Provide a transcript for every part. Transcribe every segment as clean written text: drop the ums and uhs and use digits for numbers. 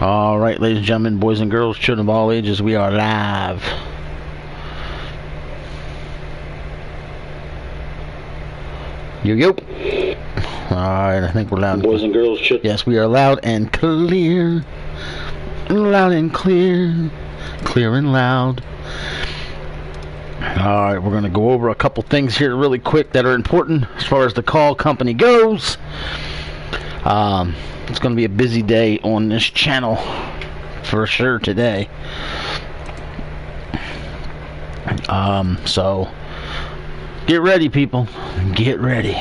All right, ladies and gentlemen, boys and girls, children of all ages, we are live. Yo. All right, I think we're loud. Boys and girls, yes, we are loud and clear. Loud and clear. Clear and loud. All right, we're going to go over a couple things here really quick that are important as far as the call company goes. It's going to be a busy day on this channel for sure today. So get ready, people. Get ready.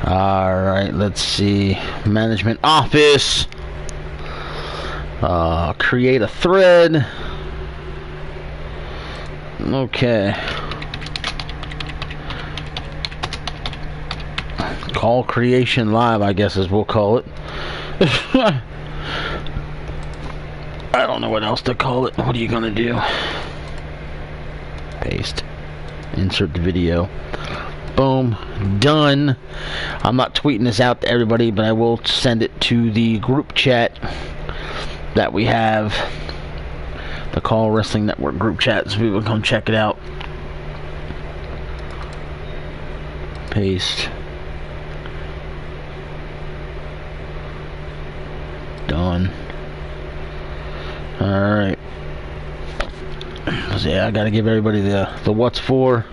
All right, let's see. Management office. Create a thread. Okay. Call creation live, I guess as we'll call it. I don't know what else to call it. What are you gonna do? Paste. Insert the video. Boom. Done. I'm not tweeting this out to everybody, but I will send it to the group chat that we have. The Call Wrestling Network group chat, so people come check it out. Paste. Done. Alright. So yeah, I gotta give everybody the what's for.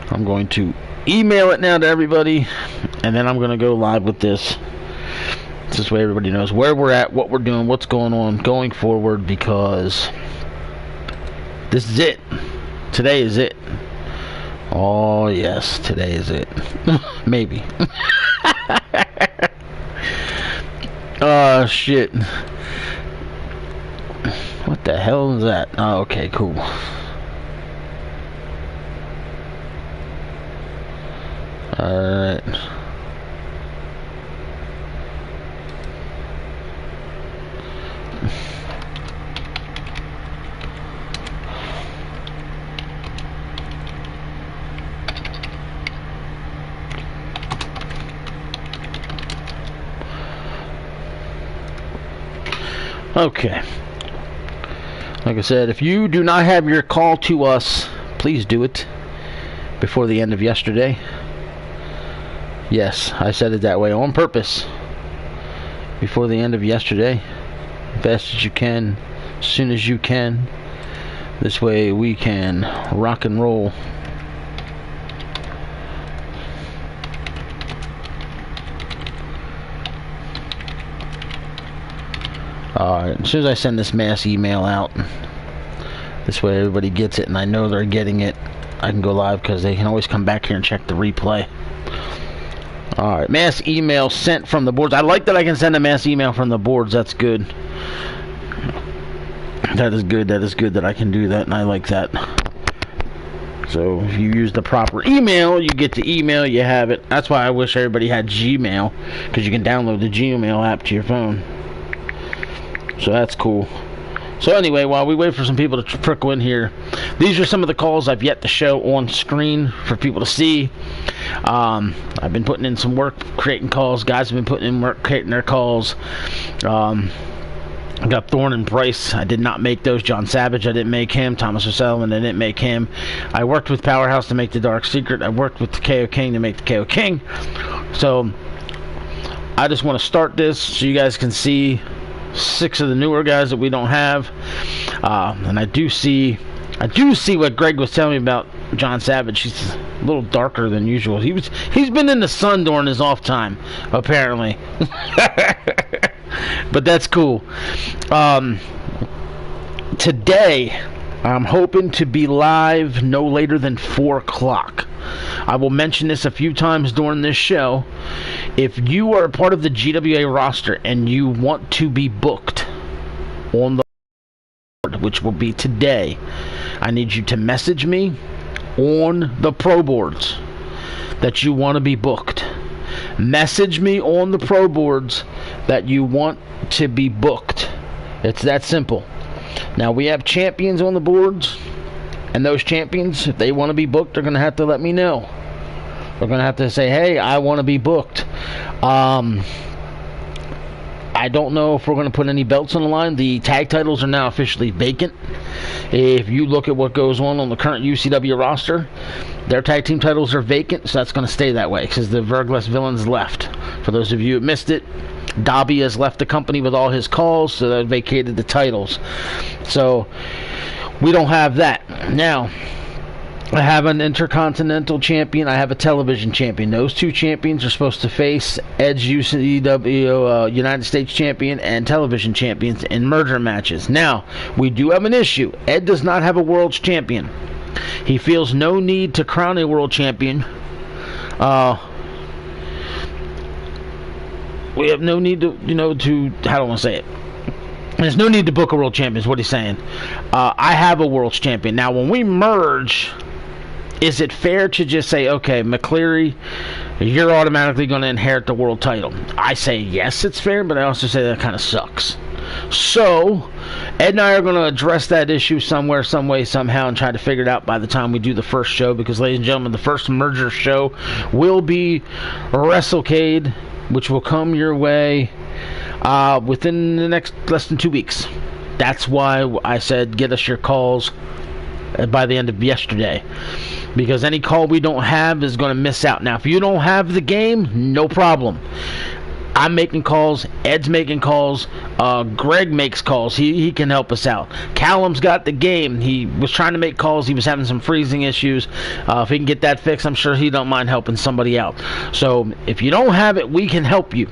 I'm going to email it now to everybody, and then I'm gonna go live with this. This way everybody knows where we're at, what we're doing, what's going on going forward, because this is it. Today is it. Oh yes, today is it. Maybe. Oh shit. What the hell is that? Oh, okay, cool. Alright. Okay. Like I said, if you do not have your call to us, please do it before the end of yesterday. Yes, I said it that way on purpose. Before the end of yesterday. Best as you can, as soon as you can. This way we can rock and roll. Alright, as soon as I send this mass email out, this way everybody gets it and I know they're getting it, I can go live because they can always come back here and check the replay. Alright, mass email sent from the boards. I like that I can send a mass email from the boards. That's good. That is good. That is good that I can do that, and I like that. So if you use the proper email, you get the email, you have it. That's why I wish everybody had Gmail, because you can download the Gmail app to your phone. So that's cool. So anyway, while we wait for some people to trickle in here, these are some of the calls I've yet to show on screen for people to see. I've been putting in some work creating calls. Guys have been putting in work creating their calls. I got Thorn and Bryce. I did not make those. John Savage, I didn't make him. Thomas O'Sullivan, I didn't make him. I worked with Powerhouse to make the Dark Secret. I worked with the KO King to make the KO King. So I just want to start this so you guys can see 6 of the newer guys that we don't have. And I do see what Greg was telling me about John Savage. He's a little darker than usual. He's been in the sun during his off time, apparently. But that's cool. Today I'm hoping to be live no later than 4 o'clock. I will mention this a few times during this show. If you are a part of the GWA roster and you want to be booked on the board, which will be today, I need you to message me on the Pro Boards that you want to be booked. Message me on the Pro Boards that you want to be booked. It's that simple. Now, we have champions on the boards, and those champions, if they want to be booked, they're going to have to let me know. They're going to have to say, hey, I want to be booked. I I don't know if we're going to put any belts on the line. The tag titles are now officially vacant. If you look at what goes on the current UCW roster, their tag team titles are vacant, so that's going to stay that way because the Vergless Villains left. For those of you who missed it, Dobby has left the company with all his calls, so they vacated the titles. So we don't have that. Now, I have an Intercontinental Champion. I have a Television Champion. Those two champions are supposed to face Edge, UCW United States Champion, and Television Champions in merger matches. Now, we do have an issue. Ed does not have a World's Champion. He feels no need to crown a World Champion. We have no need to, how do I want to say it? There's no need to book a World Champion, is what he's saying. I have a World's Champion. Now, when we merge, is it fair to just say, okay, McCleary, you're automatically going to inherit the world title? I say yes, it's fair, but I also say that kind of sucks. So, Ed and I are going to address that issue somewhere, some way, somehow, and try to figure it out by the time we do the first show, because, ladies and gentlemen, the first merger show will be WrestleCade, which will come your way within the next less than 2 weeks. That's why I said get us your calls by the end of yesterday, because any call we don't have is going to miss out. Now, if you don't have the game, no problem. I'm making calls. Ed's making calls. Greg makes calls. He can help us out. Callum's got the game. He was trying to make calls. He was having some freezing issues. If he can get that fixed, I'm sure he don't mind helping somebody out. So if you don't have it, we can help you.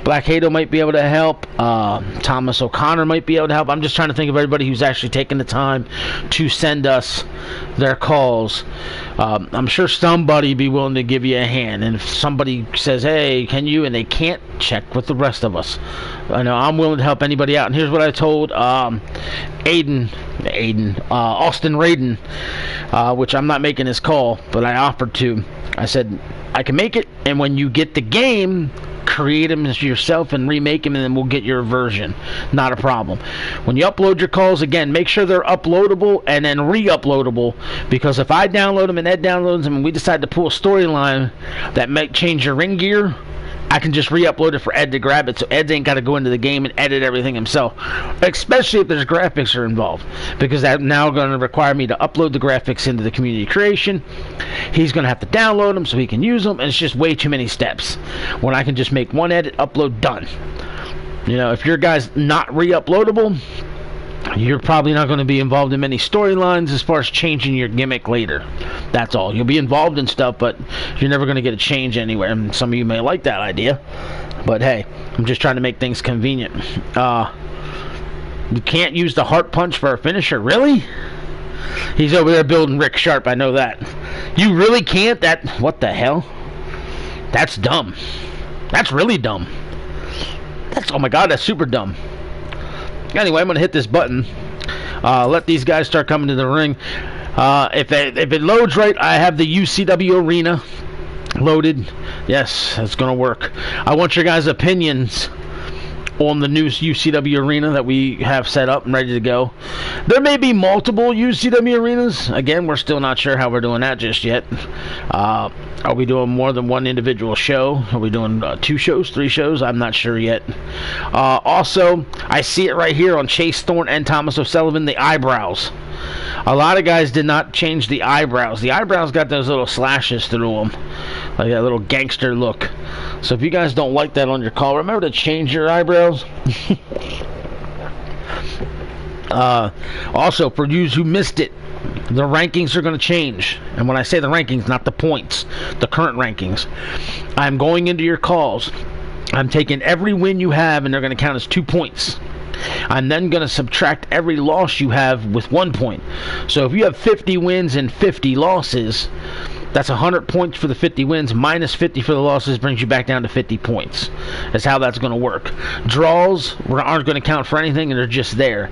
Black Hato might be able to help. Thomas O'Connor might be able to help. I'm just trying to think of everybody who's actually taking the time to send us their calls. I'm sure somebody be willing to give you a hand. And if somebody says, hey, can you? And they can't, check with the rest of us. I know I'm willing to help anybody out. And here's what I told Austin Raiden, which I'm not making his call, but I offered to. I said, I can make it, and when you get the game, create them yourself and remake them, and then we'll get your version. Not a problem. When you upload your calls, again, make sure they're uploadable and then re-uploadable, because if I download them and Ed downloads them and we decide to pull a storyline that might change your ring gear, I can just re-upload it for Ed to grab it, so Ed ain't got to go into the game and edit everything himself, especially if there's graphics are involved, because that's now going to require me to upload the graphics into the community creation. He's going to have to download them so he can use them, and it's just way too many steps when I can just make one edit, upload, done. If your guy's not re-uploadable, you're probably not going to be involved in many storylines as far as changing your gimmick later. That's all. You'll be involved in stuff, but you're never going to get a change anywhere. And some of you may like that idea, but hey, I'm just trying to make things convenient. You can't use the heart punch for a finisher, really? He's over there building Rick Sharp, I know that. You really can't? What the hell? That's dumb. That's really dumb. Oh my god, that's super dumb. Anyway, I'm going to hit this button. Let these guys start coming to the ring. If it loads right, I have the UCW arena loaded. Yes, that's going to work. I want your guys' opinions on the new UCW arena that we have set up and ready to go. There may be multiple UCW arenas. Again, we're still not sure how we're doing that just yet. Are we doing more than one individual show? Are we doing 2 shows, 3 shows? I'm not sure yet. Also, I see it right here on Chase Thorn and Thomas O'Sullivan, the eyebrows. A lot of guys did not change the eyebrows. The eyebrows got those little slashes through them, like that little gangster look. So if you guys don't like that on your call, remember to change your eyebrows. Also, for you who missed it, the rankings are going to change. And when I say the rankings, not the points, the current rankings. I'm going into your calls. I'm taking every win you have, and they're going to count as 2 points. I'm then going to subtract every loss you have with 1 point. So if you have 50 wins and 50 losses, that's 100 points for the 50 wins, minus 50 for the losses, brings you back down to 50 points. That's how that's going to work. Draws aren't going to count for anything, and they're just there.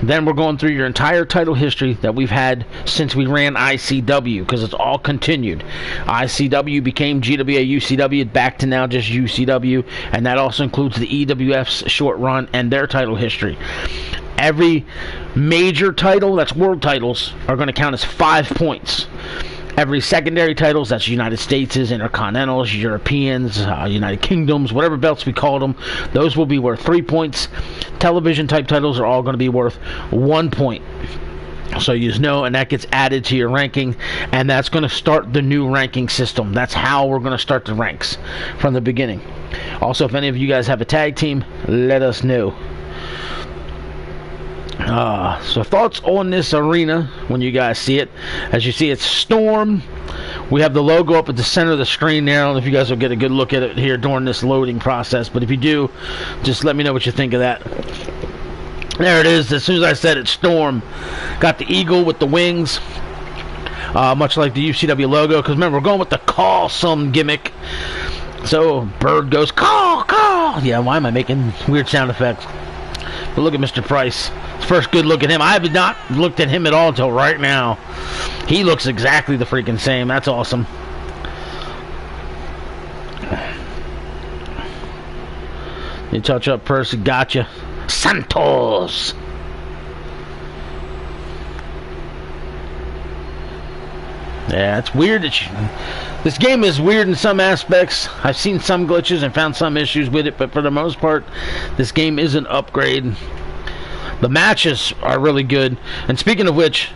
Then we're going through your entire title history that we've had since we ran ICW, because it's all continued. ICW became GWA UCW, back to now just UCW, and that also includes the EWF's short run and their title history. Every major title, that's world titles, are going to count as 5 points. Every secondary titles, that's United States, Intercontinentals, Europeans, United Kingdoms, whatever belts we called them, those will be worth 3 points. Television type titles are all going to be worth 1 point. So you know, and that gets added to your ranking, and that's going to start the new ranking system. That's how we're going to start the ranks from the beginning. Also, if any of you guys have a tag team, let us know. So thoughts on this arena when you guys see it. As you see, it's Storm. We have the logo up at the center of the screen there. I don't know if you guys will get a good look at it here during this loading process, but if you do, just let me know what you think of that. There it is. As soon as I said it, Storm. Got the eagle with the wings, much like the UCW logo, because remember, we're going with the call some gimmick. So bird goes call, call. Yeah, why am I making weird sound effects? But look at Mr. Price. First good look at him. I have not looked at him at all until right now. He looks exactly the freaking same. That's awesome. You touch up person, gotcha. Santos. Yeah, it's weird that this game is weird in some aspects. I've seen some glitches and found some issues with it, but for the most part, this game is an upgrade. The matches are really good. And speaking of which,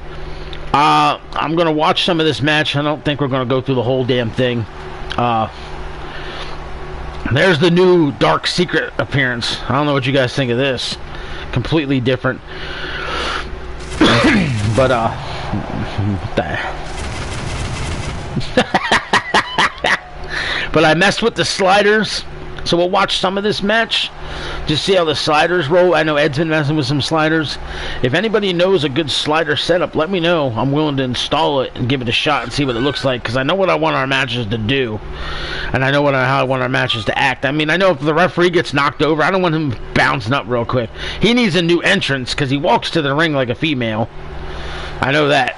I'm going to watch some of this match. I don't think we're going to go through the whole damn thing. There's the new Dark Secret appearance. I don't know what you guys think of this. Completely different. But, what the but I messed with the sliders, so we'll watch some of this match, just see how the sliders roll. I know Ed's been messing with some sliders. If anybody knows a good slider setup, let me know. I'm willing to install it and give it a shot and see what it looks like, because I know what I want our matches to do, and I know how I want our matches to act. I mean, I know if the referee gets knocked over, I don't want him bouncing up real quick. He needs a new entrance, because he walks to the ring like a female. I know that.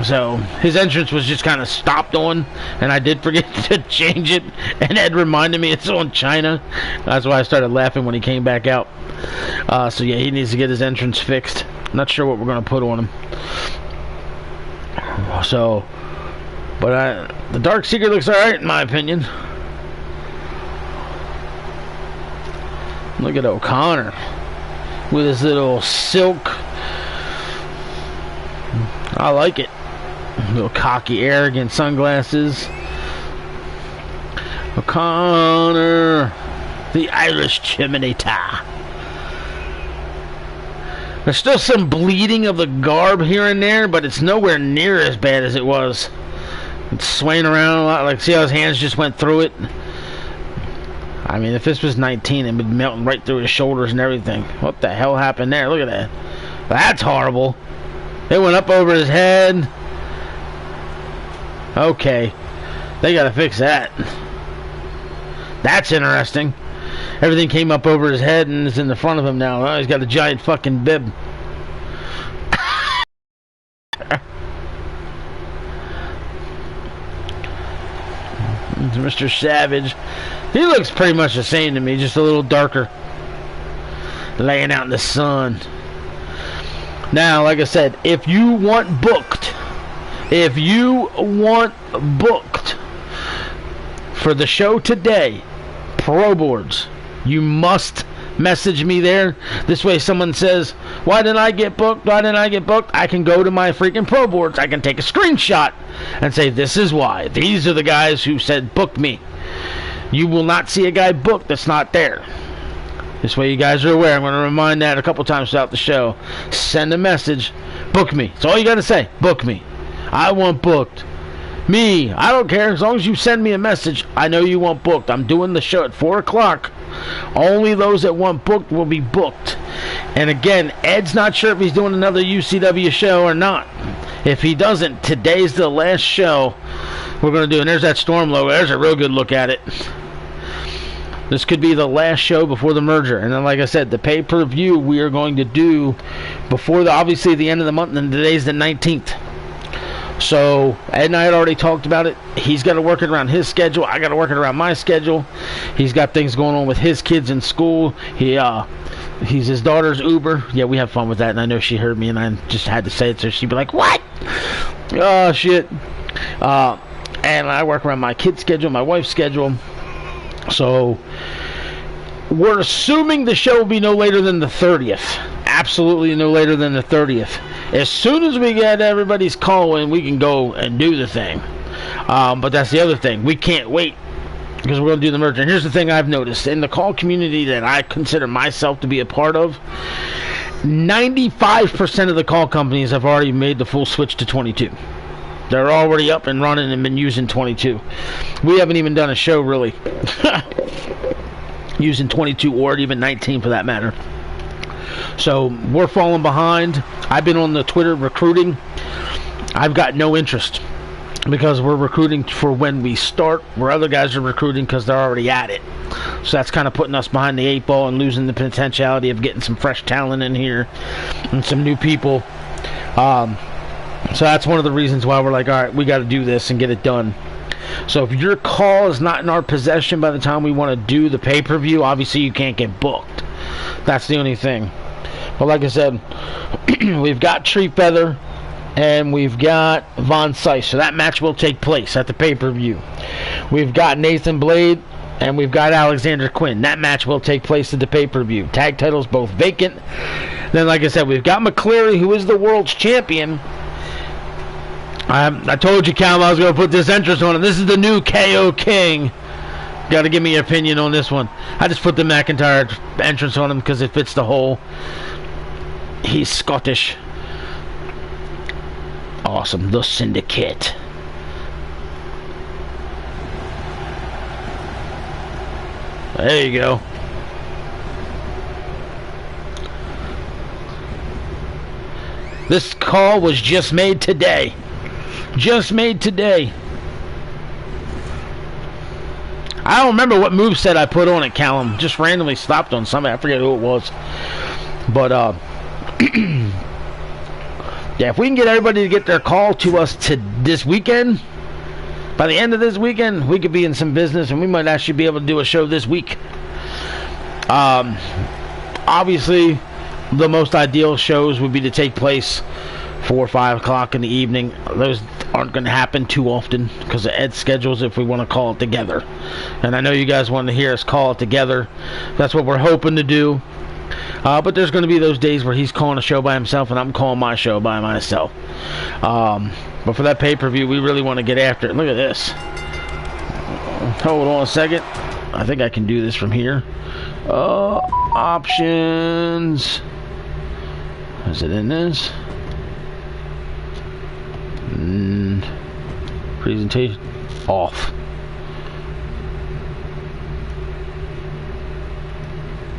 So his entrance was just kind of stopped on, and I did forget to change it, and Ed reminded me it's on China. That's why I started laughing when he came back out. So yeah, he needs to get his entrance fixed. Not sure what we're going to put on him. So, but the Dark Secret looks alright in my opinion. Look at O'Connor with his little silk. I like it. Little cocky, arrogant sunglasses. O'Connor, the Irish Terminator. There's still some bleeding of the garb here and there, but it's nowhere near as bad as it was. It's swaying around a lot. Like, see how his hands just went through it? I mean, if this was 19, it would be melting right through his shoulders and everything. What the hell happened there? Look at that. That's horrible. It went up over his head. Okay. They gotta fix that. That's interesting. Everything came up over his head and is in the front of him now. Oh, he's got a giant fucking bib. Mr. Savage. He looks pretty much the same to me, just a little darker. Laying out in the sun. Now, like I said, if you want booked for the show today, Pro Boards, you must message me there. This way someone says, why didn't I get booked? Why didn't I get booked? I can go to my freaking Pro Boards. I can take a screenshot and say, this is why. These are the guys who said, book me. You will not see a guy booked that's not there. This way you guys are aware. I'm going to remind that a couple times throughout the show. Send a message. Book me. That's all you got to say. Book me. I want booked. Me. I don't care. As long as you send me a message, I know you want booked. I'm doing the show at 4 o'clock. Only those that want booked will be booked. And again, Ed's not sure if he's doing another UCW show or not. If he doesn't, today's the last show we're going to do. And there's that Storm logo. There's a real good look at it. This could be the last show before the merger. And then, like I said, the pay-per-view we are going to do before, obviously, the end of the month. And today's the 19th. So, Ed and I had already talked about it. He's got to work it around his schedule. I got to work it around my schedule. He's got things going on with his kids in school. He's his daughter's Uber. Yeah, we have fun with that. And I know she heard me, and I just had to say it, so she'd be like, what? Oh, shit. And I work around my kid's schedule, my wife's schedule. So we're assuming the show will be no later than the 30th. Absolutely no later than the 30th. As soon as we get everybody's call in, we can go and do the thing. But that's the other thing. We can't wait because we're going to do the merger. And here's the thing I've noticed. In the call community that I consider myself to be a part of, 95% of the call companies have already made the full switch to 22. They're already up and running and been using 22. We haven't even done a show really using 22 or even 19 for that matter. So we're falling behind. I've been on the Twitter recruiting. I've got no interest because we're recruiting for when we start, where other guys are recruiting because they're already at it. So that's kind of putting us behind the 8 ball and losing the potentiality of getting some fresh talent in here and some new people. So that's one of the reasons why we're like, all right, we got to do this and get it done. So if your call is not in our possession by the time we want to do the pay-per-view, obviously you can't get booked. That's the only thing. But like I said, we've got Tree Feather and we've got Von Sice. So that match will take place at the pay-per-view. We've got Nathan Blade and we've got Alexander Quinn. That match will take place at the pay-per-view. Tag titles both vacant. Then like I said, we've got McCleary, who is the world's champion. I told you, Cal, I was going to put this entrance on him. This is the new KO King. Got to give me your opinion on this one. I just put the McIntyre entrance on him because it fits the whole. He's Scottish. Awesome. The Syndicate. There you go. This call was just made today. Just made today. I don't remember what moveset I put on it, Callum. Just randomly stopped on something. I forget who it was. But, yeah, if we can get everybody to get their call to us to this weekend, by the end of this weekend, we could be in some business, and we might actually be able to do a show this week. Obviously, the most ideal shows would be to take place 4 or 5 o'clock in the evening. Those aren't going to happen too often because of Ed's schedules if we want to call it together. And I know you guys want to hear us call it together. That's what we're hoping to do. But there's going to be those days where he's calling a show by himself and I'm calling my show by myself. But for that pay-per-view, we really want to get after it. Look at this. Hold on a second. I think I can do this from here. Options. Is it in this? Presentation off.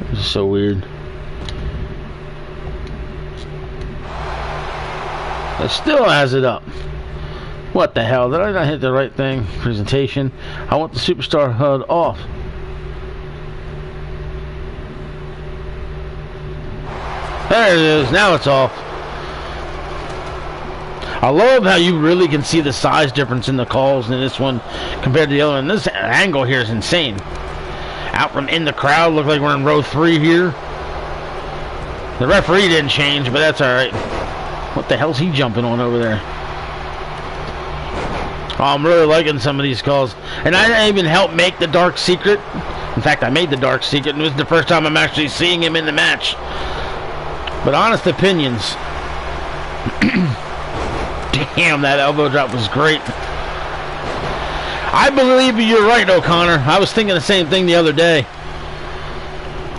This is so weird. It still has it up. What the hell? Did I not hit the right thing? Presentation. I want the Superstar HUD off. There it is. Now it's off. I love how you really can see the size difference in the calls in this one compared to the other one. This angle here is insane. Out from in the crowd, look like we're in row 3 here. The referee didn't change, but that's alright. What the hell's he jumping on over there? Oh, I'm really liking some of these calls. And I didn't even help make the Dark Secret. In fact, I made the Dark Secret, and it was the first time I'm actually seeing him in the match. But honest opinions. Damn, that elbow drop was great. I believe you're right, O'Connor. I was thinking the same thing the other day.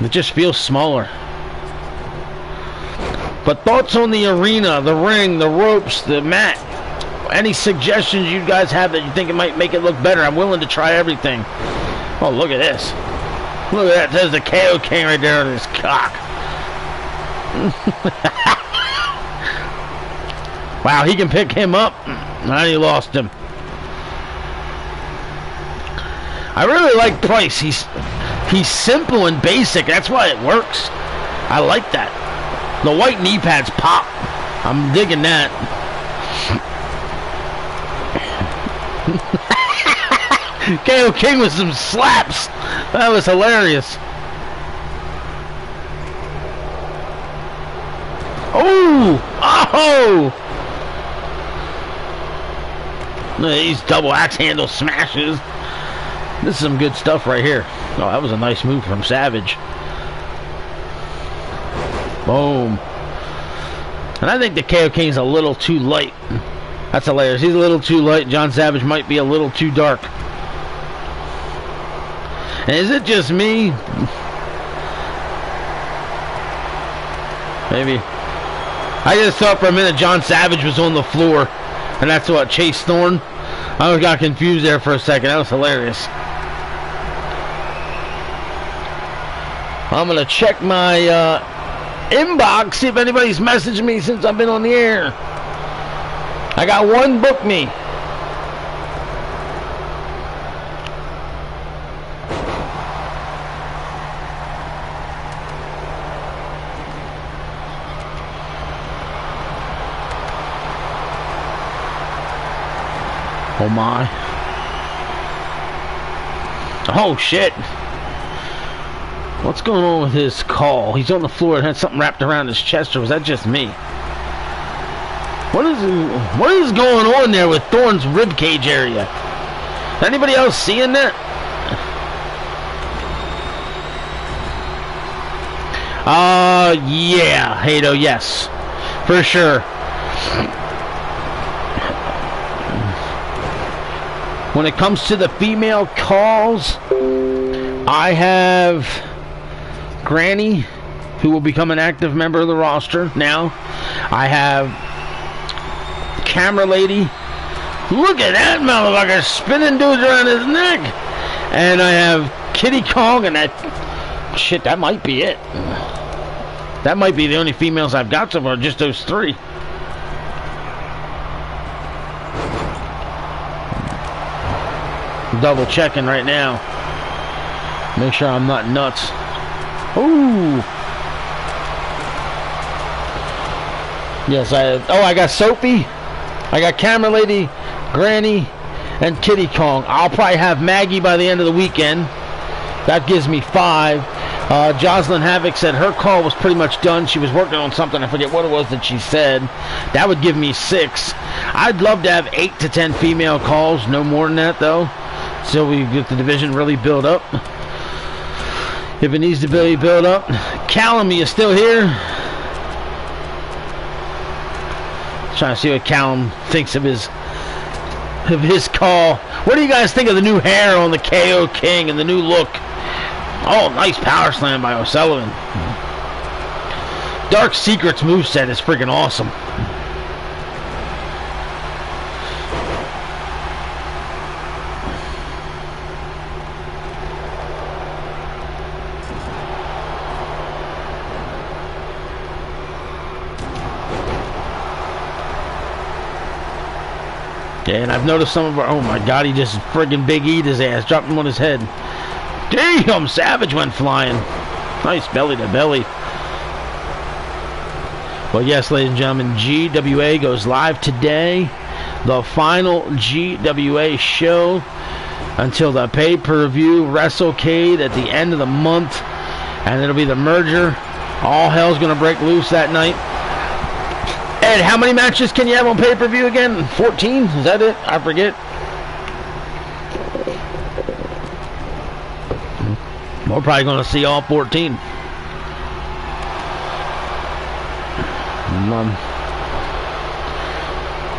It just feels smaller. But thoughts on the arena, the ring, the ropes, the mat. Any suggestions you guys have that you think it might make it look better? I'm willing to try everything. Oh, look at this. Look at that. There's the KO King right there on his cock. Wow, he can pick him up. Now he lost him. I really like Price. He's simple and basic. That's why it works. I like that. The white knee pads pop. I'm digging that. KO King with some slaps. That was hilarious. Oh! Oh! These double axe handle smashes. This is some good stuff right here. Oh, that was a nice move from Savage. Boom. And I think the KO King's a little too light. That's hilarious. He's a little too light. John Savage might be a little too dark. And is it just me? Maybe. I just thought for a minute John Savage was on the floor. And that's what, Chase Thorn? I got confused there for a second. That was hilarious. I'm going to check my inbox, see if anybody's messaged me since I've been on the air. I got one book me. Oh my. Oh shit. What's going on with his call? He's on the floor and had something wrapped around his chest, or was that just me? What is going on there with Thorn's ribcage area? Anybody else seeing that? Yeah, Hato, yes. For sure. When it comes to the female calls, I have Granny, who will become an active member of the roster now. I have Camera Lady. Look at that motherfucker spinning dudes around his neck. And I have Kitty Kong, and that shit, that might be it. That might be the only females I've got so far, just those three. Double checking right now. Make sure I'm not nuts. Ooh. Yes, I got Sophie, I got Camera Lady, Granny, and Kitty Kong. I'll probably have Maggie by the end of the weekend. That gives me 5. Jocelyn Havoc said her call was pretty much done. She was working on something. I forget what it was that she said. That would give me 6. I'd love to have 8 to 10 female calls. No more than that, though. So we get the division really built up. If it needs to be built up. Callum, you still here? Trying to see what Callum thinks of his call. What do you guys think of the new hair on the KO King and the new look? Oh, nice power slam by O'Sullivan. Dark Secret's moveset is freaking awesome. Yeah, and I've noticed some of our... Oh my god, he just friggin' Big E'd his ass. Dropped him on his head. Damn, Savage went flying. Nice belly to belly. Well, yes, ladies and gentlemen, GWA goes live today. The final GWA show until the pay-per-view WrestleCade at the end of the month. And it'll be the merger. All hell's going to break loose that night. Ed, how many matches can you have on pay-per-view again? 14? Is that it? I forget. We're probably going to see all 14.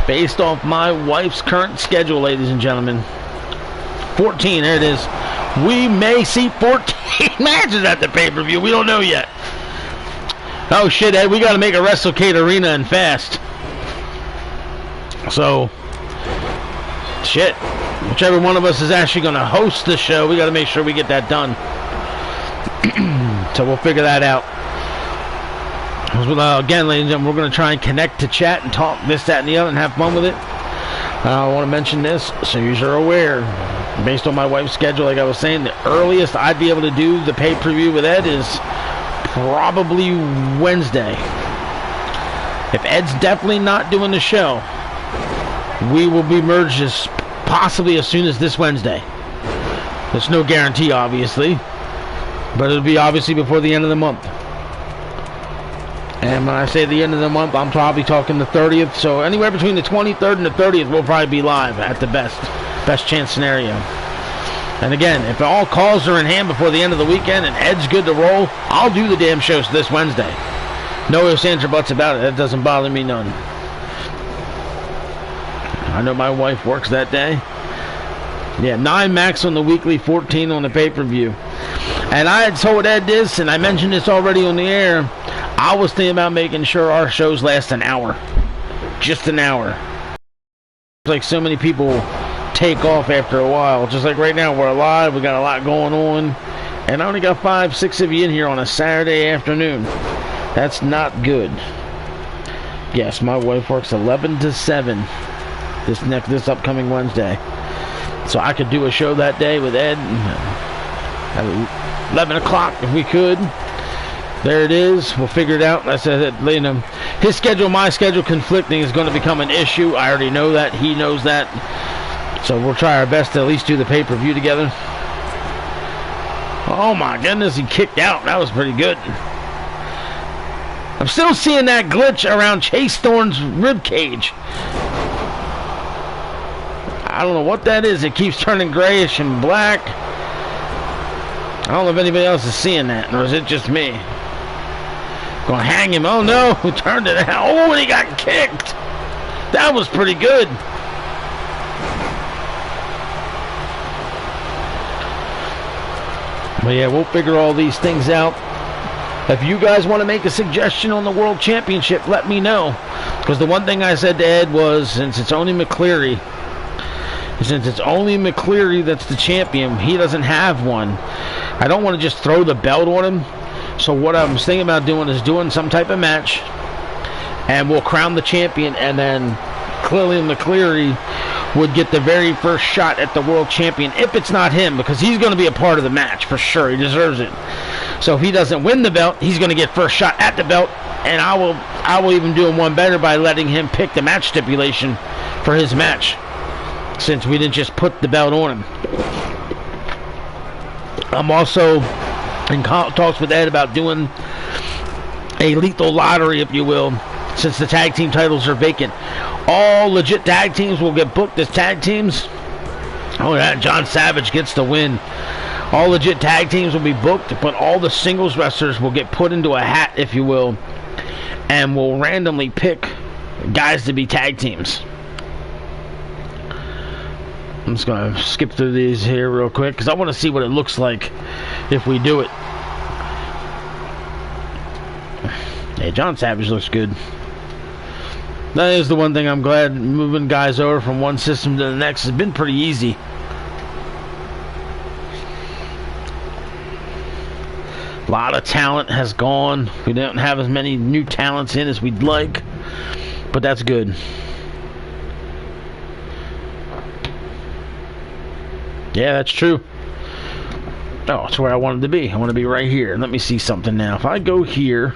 Based off my wife's current schedule, ladies and gentlemen. 14, there it is. We may see 14 matches at the pay-per-view. We don't know yet. Oh shit, Ed, we got to make a WrestleCade arena and fast. So, shit. Whichever one of us is actually going to host the show, we got to make sure we get that done. So we'll figure that out. Again, ladies and gentlemen, we're going to try and connect to chat and talk this, that, and the other and have fun with it. I want to mention this so you're aware. Based on my wife's schedule, like I was saying, the earliest I'd be able to do the pay-per-view with Ed is probably Wednesday. If Ed's definitely not doing the show, we will be merged as possibly as soon as this Wednesday. There's no guarantee, obviously, but it'll be obviously before the end of the month. And when I say the end of the month, I'm probably talking the 30th. So anywhere between the 23rd and the 30th, we'll probably be live at the best chance scenario. And again, if all calls are in hand before the end of the weekend and Ed's good to roll, I'll do the damn shows this Wednesday. No ifs, ands, or buts about it. That doesn't bother me none. I know my wife works that day. Yeah, 9 max on the weekly, 14 on the pay-per-view. And I had told Ed this, and I mentioned this already on the air. I was thinking about making sure our shows last an hour. Just an hour. Like so many people take off after a while. Just like right now, we're live, we got a lot going on. And I only got 5, 6 of you in here on a Saturday afternoon. That's not good. Yes, my wife works 11 to 7 this upcoming Wednesday. So I could do a show that day with Ed at 11 o'clock if we could. There it is. We'll figure it out. I said, you know, his schedule, my schedule conflicting is going to become an issue. I already know that. He knows that. So we'll try our best to at least do the pay-per-view together. Oh my goodness, he kicked out. That was pretty good. I'm still seeing that glitch around Chase Thorn's rib cage. I don't know what that is. It keeps turning grayish and black. I don't know if anybody else is seeing that, or is it just me? Gonna hang him. Oh no, who turned it out? Oh, and he got kicked. That was pretty good. But yeah, we'll figure all these things out. If you guys want to make a suggestion on the World Championship, let me know. Because the one thing I said to Ed was, since it's only McCleary that's the champion, he doesn't have one. I don't want to just throw the belt on him. So what I was thinking about doing is doing some type of match, and we'll crown the champion, and then clearly McCleary would get the very first shot at the world champion if it's not him, because he's going to be a part of the match for sure. He deserves it. So if he doesn't win the belt, he's going to get first shot at the belt, and I will even do him one better by letting him pick the match stipulation for his match, since we didn't just put the belt on him. I'm also in talks with Ed about doing a lethal lottery, if you will, since the tag team titles are vacant. All legit tag teams will get booked as tag teams. Oh, yeah, John Savage gets the win. All legit tag teams will be booked, but all the singles wrestlers will get put into a hat, if you will, and we'll randomly pick guys to be tag teams. I'm just going to skip through these here real quick, because I want to see what it looks like if we do it. Yeah, John Savage looks good. That is the one thing I'm glad, moving guys over from one system to the next has been pretty easy. A lot of talent has gone. We don't have as many new talents in as we'd like, but that's good. Yeah, that's true. Oh, that's where I wanted to be. I want to be right here. Let me see something now. If I go here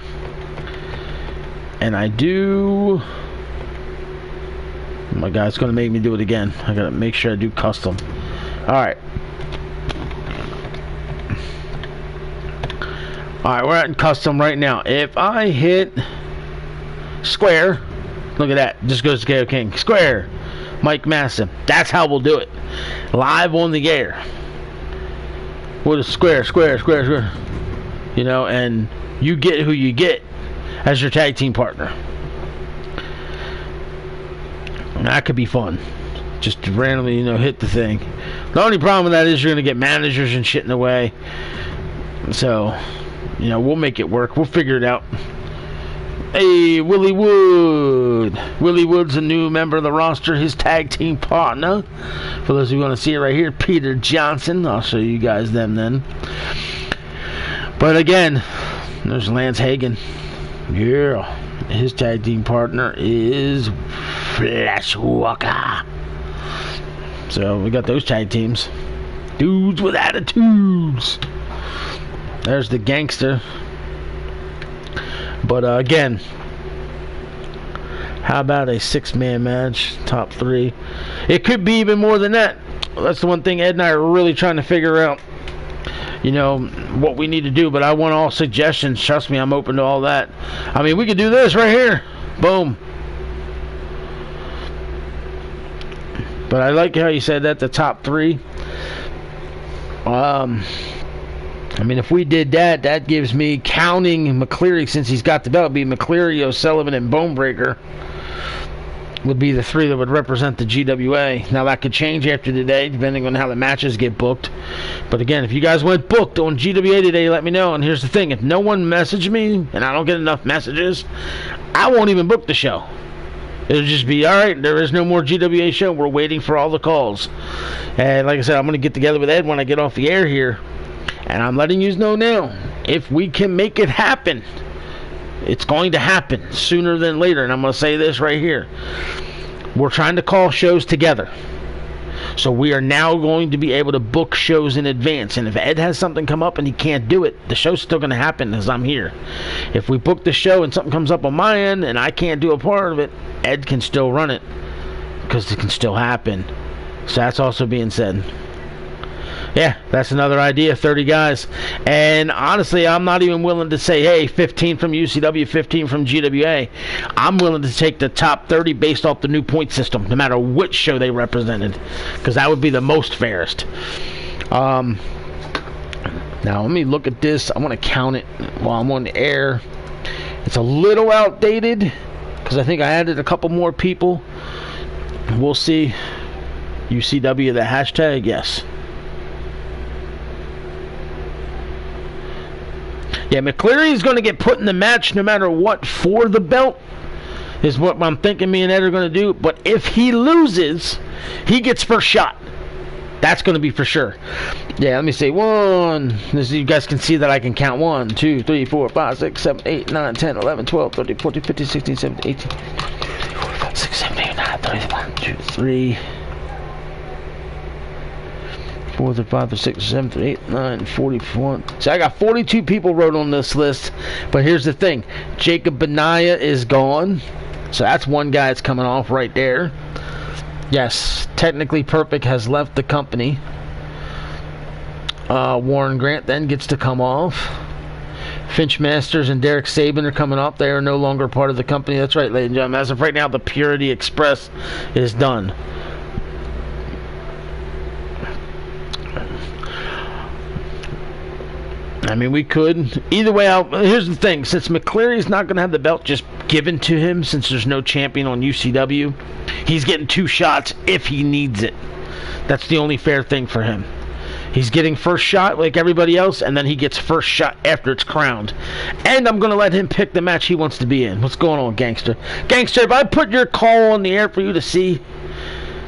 and I do... Oh my God, it's going to make me do it again. I got to make sure I do custom. Alright. Alright, we're at custom right now. If I hit square, look at that. Just goes to KO King. Square. Mike Masson. That's how we'll do it. Live on the air. What is square, square, square, square? You know, and you get who you get as your tag team partner. And that could be fun. Just randomly, you know, hit the thing. The only problem with that is you're going to get managers and shit in the way. So, you know, we'll make it work. We'll figure it out. Hey, Willie Wood. Willie Wood's a new member of the roster. His tag team partner, for those who want to see it right here, Peter Johnson. I'll show you guys them then. But again, there's Lance Hagen. Yeah. His tag team partner is Flash Walker. So we got those tag teams. Dudes with attitudes. There's the gangster. But again, how about a 6-man match, top 3? It could be even more than that. That's the one thing Ed and I are really trying to figure out. you know, what we need to do. But I want all suggestions. Trust me, I'm open to all that. I mean, we could do this right here. Boom. But I like how you said that, the top 3. I mean, if we did that, that gives me, counting McCleary since he's got the belt, it'd be McCleary, O'Sullivan, and Bonebreaker would be the 3 that would represent the GWA. Now, that could change after today, depending on how the matches get booked. But again, if you guys went booked on GWA today, let me know. And here's the thing, if no one messaged me, and I don't get enough messages, I won't even book the show. It'll just be, all right, there is no more GWA show. We're waiting for all the calls. And like I said, I'm going to get together with Ed when I get off the air here. And I'm letting you know now, if we can make it happen, it's going to happen sooner than later. And I'm going to say this right here. We're trying to call shows together. So we are now going to be able to book shows in advance. And if Ed has something come up and he can't do it, the show's still going to happen as I'm here. If we book the show and something comes up on my end and I can't do a part of it, Ed can still run it because it can still happen. So that's also being said. Yeah, that's another idea, 30 guys. And honestly, I'm not even willing to say, hey, 15 from UCW, 15 from GWA. I'm willing to take the top 30 based off the new point system, no matter which show they represented, because that would be the most fairest. Now, let me look at this. I want to count it while I'm on the air. It's a little outdated, because I think I added a couple more people. We'll see. UCW, the hashtag, yes. Yeah, McCleary is going to get put in the match no matter what for the belt, is what I'm thinking me and Ed are going to do. But if he loses, he gets first shot. That's going to be for sure. Yeah, let me say 1. You guys can see that I can count 1, 2, 3, 4, 5, 6, 7, 8, 9, 10, 11, 12, 13, 14, 15, 16, 17, 18, 6, 7, 8, 9, 30, 1, 2, 3. 4, 5, 6, 7, 8, 9, 41. So I got 42 people wrote on this list. But here's the thing. Jacob Benaya is gone. So that's one guy that's coming off right there. Yes, technically Perfect has left the company. Warren Grant then gets to come off. Finch Masters and Derek Saban are coming off. They are no longer part of the company. That's right, ladies and gentlemen. As of right now, the Purity Express is done. I mean, we could. Either way, here's the thing. Since McCleary's not going to have the belt just given to him, since there's no champion on UCW, he's getting 2 shots if he needs it. That's the only fair thing for him. He's getting first shot like everybody else, and then he gets first shot after it's crowned. And I'm going to let him pick the match he wants to be in. What's going on, Gangster? Gangster, if I put your call on the air for you to see,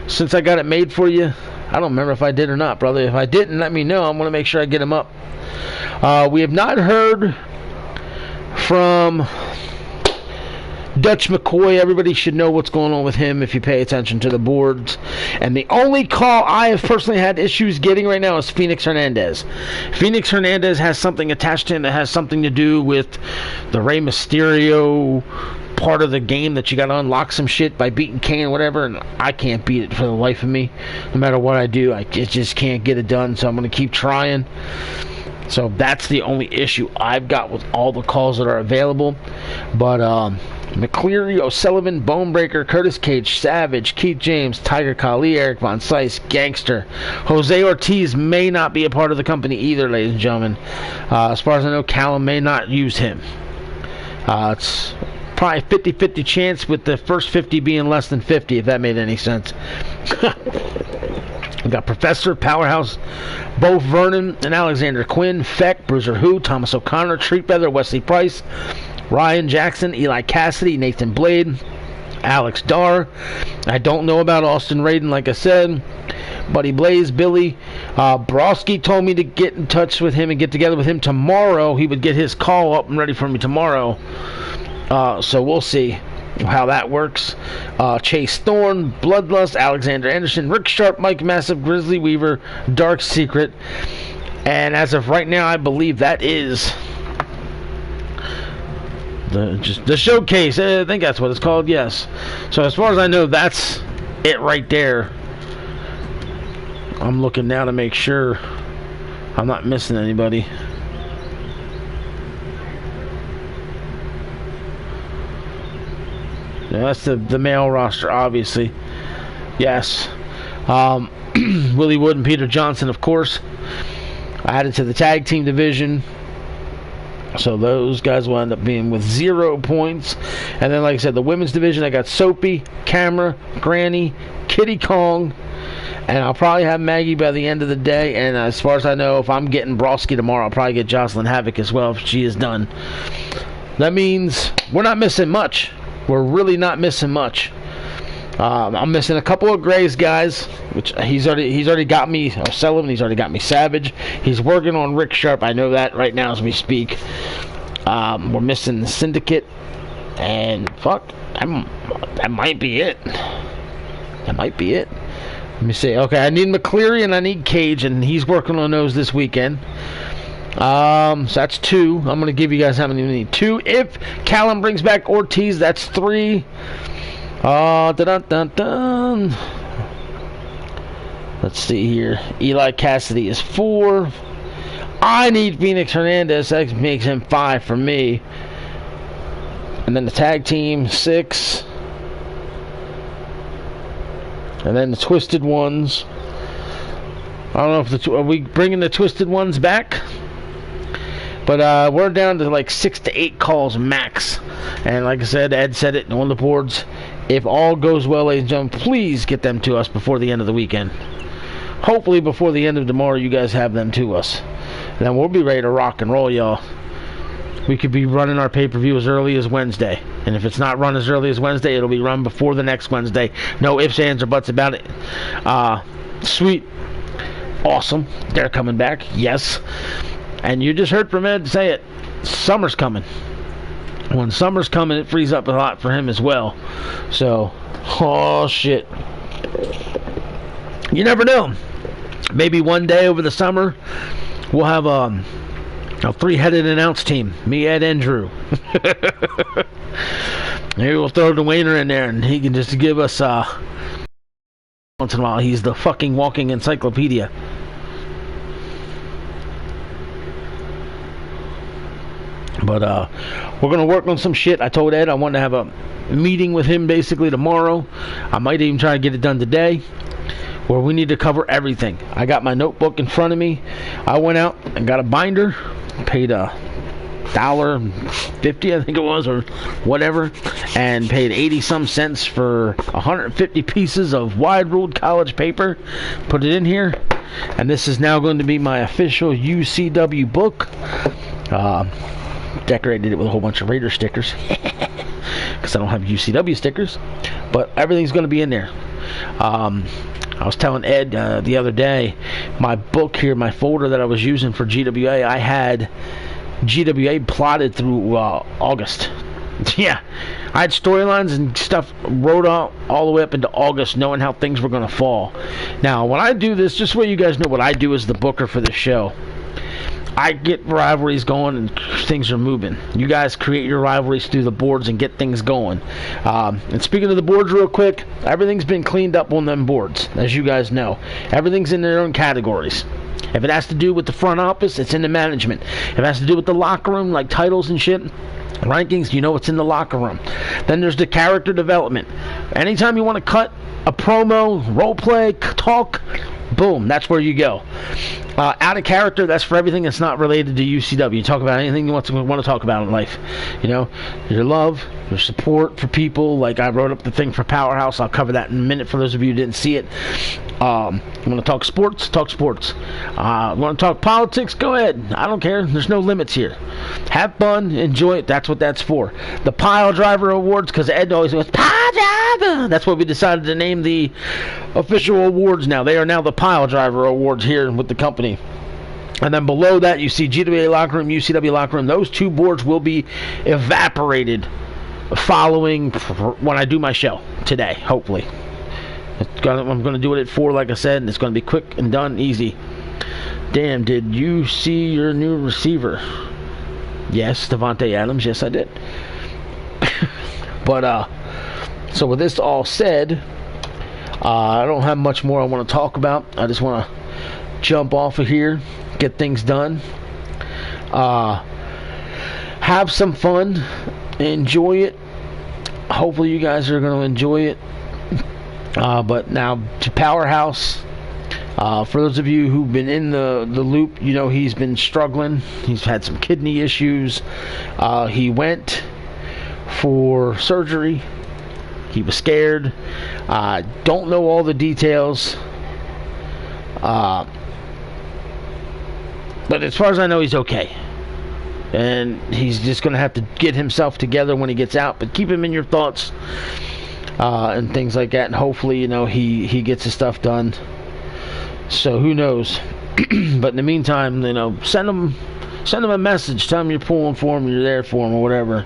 since I got it made for you, I don't remember if I did or not, brother. If I didn't, let me know. I'm going to make sure I get him up. We have not heard from Dutch McCoy. Everybody should know what's going on with him if you pay attention to the boards. And the only call I have personally had issues getting right now is Phoenix Hernandez. Phoenix Hernandez has something attached to him that has something to do with the Rey Mysterio part of the game that you got to unlock some shit by beating Kane or whatever, and I can't beat it for the life of me. No matter what I do, I just can't get it done, so I'm going to keep trying. So that's the only issue I've got with all the calls that are available. But McCleary, O'Sullivan, Bonebreaker, Curtis Cage, Savage, Keith James, Tiger Khali, Eric Von Sice, Gangster. Jose Ortiz may not be a part of the company either, ladies and gentlemen. As far as I know, Callum may not use him. It's probably 50-50 chance, with the first 50 being less than 50, if that made any sense. We got Professor, Powerhouse, Bo Vernon, and Alexander Quinn, Feck, Bruiser Who, Thomas O'Connor, Treat Feather, Wesley Price, Ryan Jackson, Eli Cassidy, Nathan Blade, Alex Darr. I don't know about Austin Raiden, like I said. Buddy Blaze, Billy. Brosky told me to get in touch with him and get together with him tomorrow. He would get his call up and ready for me tomorrow. So we'll see how that works. Chase Thorne, Bloodlust, Alexander Anderson, Rick Sharp, Mike Massive, Grizzly Weaver, Dark Secret. And as of right now, I believe that is the showcase. I think that's what it's called, yes. So as far as I know, that's it right there. I'm looking now to make sure I'm not missing anybody. Yeah, that's the male roster, obviously. Yes. Willie Wood and Peter Johnson, of course, added to the tag team division. So those guys will end up being with 0 points. And then, like I said, the women's division, I got Soapy, Camera, Granny, Kitty Kong, and I'll probably have Maggie by the end of the day. And as far as I know, if I'm getting Broski tomorrow, I'll probably get Jocelyn Havoc as well if she is done. That means we're not missing much. We're really not missing much. I'm missing a couple of Gray's guys, which he's already got me Sullivan. He's already got me Savage. He's working on Rick Sharp. I know that right now as we speak. We're missing the Syndicate, and fuck, that might be it. That might be it. Let me see. Okay, I need McCleary and I need Cage, and he's working on those this weekend. So that's 2. I'm gonna give you guys how many we need. 2. If Callum brings back Ortiz, that's 3. Let's see here. Eli Cassidy is 4. I need Phoenix Hernandez. That makes him 5 for me. And then the tag team, 6. And then the Twisted Ones. I don't know if are we bringing the Twisted Ones back? But we're down to like 6 to 8 calls max. And like I said, Ed said it on the boards. If all goes well, ladies and gentlemen, please get them to us before the end of the weekend. Hopefully before the end of tomorrow, you guys have them to us. And then we'll be ready to rock and roll, y'all. We could be running our pay-per-view as early as Wednesday. And if it's not run as early as Wednesday, it'll be run before the next Wednesday. No ifs, ands, or buts about it. Sweet. Awesome. They're coming back. Yes. And you just heard from Ed say it. Summer's coming. When summer's coming, it frees up a lot for him as well. So, oh shit. You never know. Maybe one day over the summer, we'll have a 3-headed announce team. Me, Ed, and Drew. Maybe we'll throw Dwayner in there and he can just give us once in a while. He's the fucking walking encyclopedia. But we're going to work on some shit. I told Ed I want to have a meeting with him basically tomorrow. I might even try to get it done today, where we need to cover everything. I got my notebook in front of me. I went out and got a binder, paid $1.50 I think it was, or whatever, and paid 80 some cents for 150 pieces of wide ruled college paper. Put it in here, and this is now going to be my official UCW book. Decorated it with a whole bunch of Raider stickers because I don't have UCW stickers, but everything's going to be in there. I was telling Ed the other day, my book here, my folder that I was using for GWA, I had GWA plotted through August. Yeah, I had storylines and stuff wrote out all the way up into August, knowing how things were going to fall. Now, when I do this, just so you guys know what I do as the booker for the show, I get rivalries going and things are moving. You guys create your rivalries through the boards and get things going. And speaking of the boards real quick, everything's been cleaned up on them boards, as you guys know. Everything's in their own categories. If it has to do with the front office, it's in the management. If it has to do with the locker room, like titles and shit, rankings, you know what's in the locker room. Then there's the character development. Anytime you want to cut a promo, role play, talk, boom, that's where you go. Out of character, that's for everything that's not related to UCW. You talk about anything you want to talk about in life. You know, your love, your support for people. Like I wrote up the thing for Powerhouse. I'll cover that in a minute for those of you who didn't see it. You want to talk sports? Talk sports. You want to talk politics? Go ahead. I don't care. There's no limits here. Have fun. Enjoy it. That's what that's for. The Pile Driver Awards, because Ed always goes, Pile Driver! That's what we decided to name the official awards now. They are now the Pile Driver Awards here with the company. And then below that, you see GWA Locker Room, UCW Locker Room. Those two boards will be evaporated following when I do my show today, hopefully. I'm going to do it at 4, like I said, and it's going to be quick and done, easy. Damn, did you see your new receiver? Yes, Devontae Adams. Yes, I did. But, so with this all said, I don't have much more I want to talk about. I just want to jump off of here, get things done. Have some fun, enjoy it. Hopefully you guys are going to enjoy it. But now to Powerhouse. For those of you who've been in the loop, you know he's been struggling. He's had some kidney issues. He went for surgery. He was scared. Don't know all the details. But as far as I know, he's okay. And he's just going to have to get himself together when he gets out. But keep him in your thoughts and things like that. And hopefully, you know, he gets his stuff done. So who knows? But in the meantime, you know, send him a message. Tell him you're pulling for him, you're there for him, or whatever.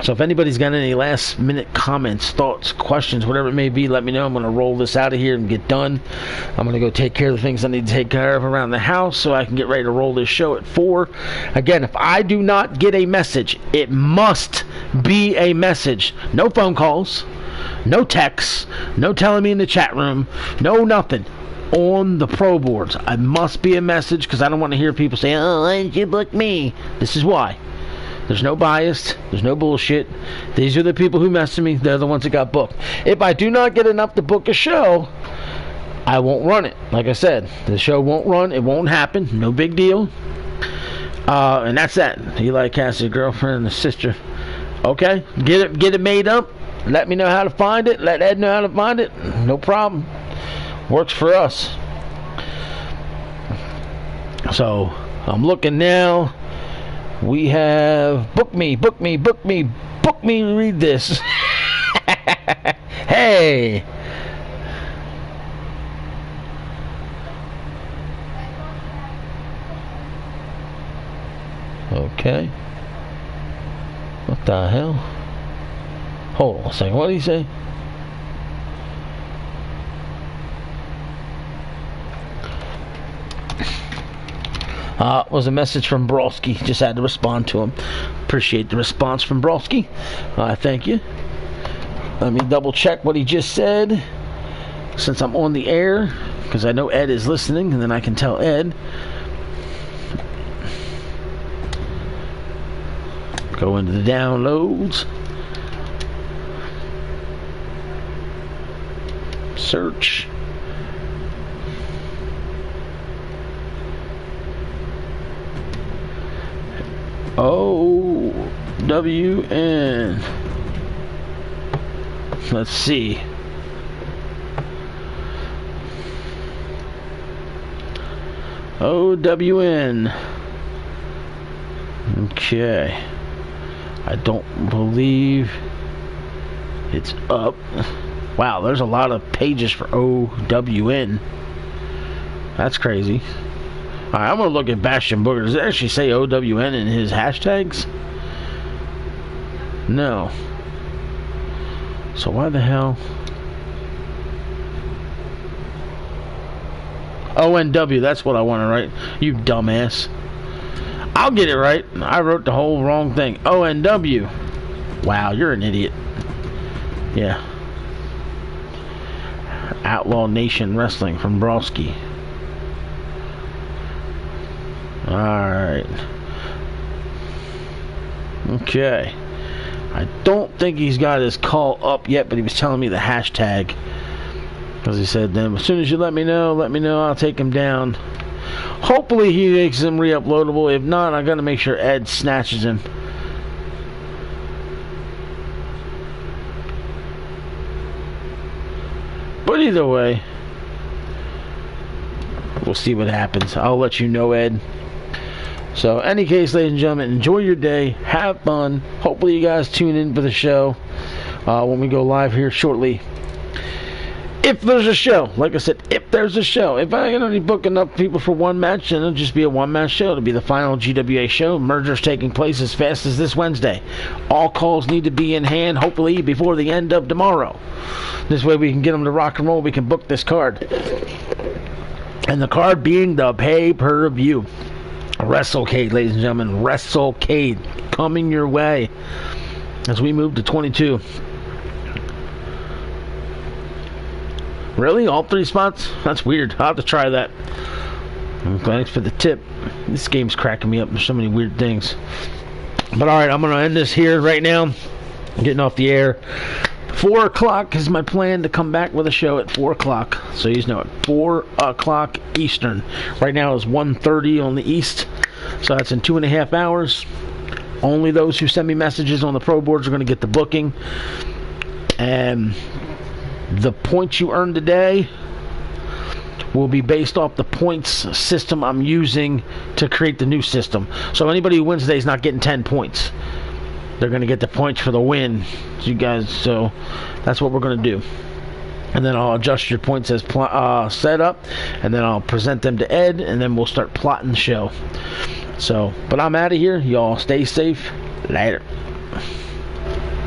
So if anybody's got any last minute comments, thoughts, questions, whatever it may be, let me know. I'm going to roll this out of here and get done. I'm going to go take care of the things I need to take care of around the house so I can get ready to roll this show at 4. Again, if I do not get a message, it must be a message. No phone calls, no texts, no telling me in the chat room, no nothing. On the pro boards, I must be a message because I don't want to hear people say, "Oh, why didn't you book me?" This is why. There's no bias. There's no bullshit. These are the people who messed with me. They're the ones that got booked. If I do not get enough to book a show, I won't run it. Like I said, the show won't run. It won't happen. No big deal. And that's that. Eli Cassidy's girlfriend and the sister. Okay? Get it made up. Let me know how to find it. Let Ed know how to find it. No problem. Works for us. So, I'm looking now. We have book me, read this. Hey. Okay. What the hell? Hold on a second. What did he say? Was a message from Brosky. Just had to respond to him. Appreciate the response from Brosky. Thank you. Let me double check what he just said since I'm on the air, because I know Ed is listening, and then I can tell Ed. Go into the downloads. Search. OWN. Let's see. OWN. Okay. I don't believe it's up. Wow, there's a lot of pages for OWN. That's crazy. Alright, I'm going to look at Bastion Booger. Does it actually say OWN in his hashtags? No. So why the hell? ONW, that's what I want to write. You dumbass. I'll get it right. I wrote the whole wrong thing. ONW. Wow, you're an idiot. Yeah. Outlaw Nation Wrestling from Brosky. Alright. Okay. I don't think he's got his call up yet, but he was telling me the hashtag. Because he said, then as soon as you let me know, I'll take him down. Hopefully he makes him re-uploadable. If not, I gotta make sure Ed snatches him. But either way, we'll see what happens. I'll let you know, Ed. So, any case, ladies and gentlemen, enjoy your day. Have fun. Hopefully you guys tune in for the show when we go live here shortly. If there's a show, like I said, if there's a show, if I can only book enough people for one match, then it'll just be a one-match show. It'll be the final GWA show. Merger's taking place as fast as this Wednesday. All calls need to be in hand, hopefully, before the end of tomorrow. This way we can get them to rock and roll. We can book this card. And the card being the pay-per-view. WrestleCade, ladies and gentlemen. WrestleCade coming your way as we move to 22. Really? All 3 spots? That's weird. I'll have to try that. Thanks for the tip. This game's cracking me up. There's so many weird things. But alright, I'm going to end this here right now. I'm getting off the air. 4 o'clock is my plan to come back with a show at 4 o'clock. So you know at 4 o'clock Eastern. Right now it's 1:30 on the East. So that's in 2.5 hours. Only those who send me messages on the pro boards are going to get the booking. And the points you earn today will be based off the points system I'm using to create the new system. So anybody who wins today is not getting 10 points. They're going to get the points for the win. So you guys, so that's what we're going to do. And then I'll adjust your points as set up, and then I'll present them to Ed, and then we'll start plotting the show. So, but I'm out of here. Y'all stay safe. Later.